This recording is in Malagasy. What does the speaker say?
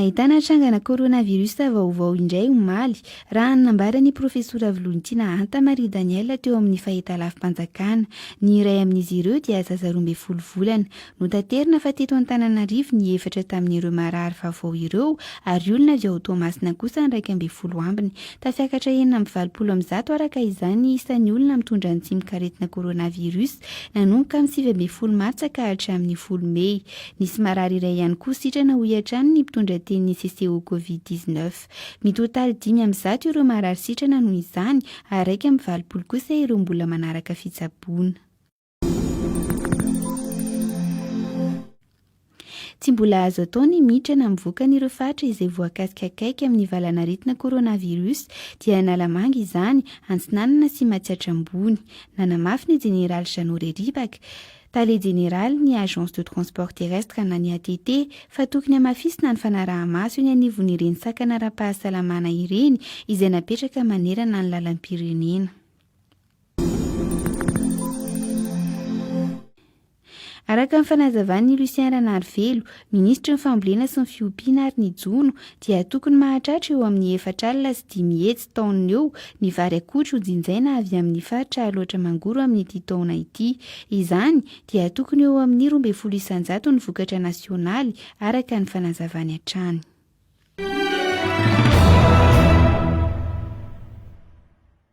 Nahitana trangana koronavirus vaovao indray omaly raha nanambarany profesora Volontina SANTABARY Daniel teo amin'ny fahitalavim-panjakana. Ny iray amin'izy ireo dia zaza 12 volana. Notanterina fa teto Antananarivo ny 4 tamin'ireo marary vaovao ireo ary olona avy ao Toamasina kosa ny 12 ambiny. Tafiakatra 920 araka izany isan'ny olona mitondra ny tsimikaretina koronavirus nanomboka amin'ny 9 martsa ka hatramin'ny 10 Mey. Nisy marary iray ihany koa sitrana ho iatrany ny mpitondra teny CCO Covid-19. Mitotaly 5 ireo marary sitrana noho izany ary 20 kosa ireo mbola manaraka fitsaboana. Tsy mbola azo atao ny mitrana mivoaka n'ireo fatra izay voakasika akaiky amin'ny valanaretina koronavirus dia nalamanga izany antsinanana sy matsiatra ambony. Nanamafy ny Jeneraly Rejionaly Tale Général ny Agence de Transport Terrestre na ny ATT fa tokony hamafisina ny fanaraha-maso ny anivon'ireny sakana ara-pahasalamana ireny izay napetraka manerana ny lalam-pirenena. Araka ny fanazavan'ny Lucien Ranarivelo, ministra ny fambolena sy ny fiompiana ary ny jono dia tokony mahatratra eo amin'ny 4 sy 5 hetsy taonina eo ny vary akotro hojinjaina avy amin'ny faritra alaotra mangoro amin'ity taona ity. Izany dia tokony eo amin'ny 12 isanjato ny vokatra nasionaly araka ny fanazavany hatrany.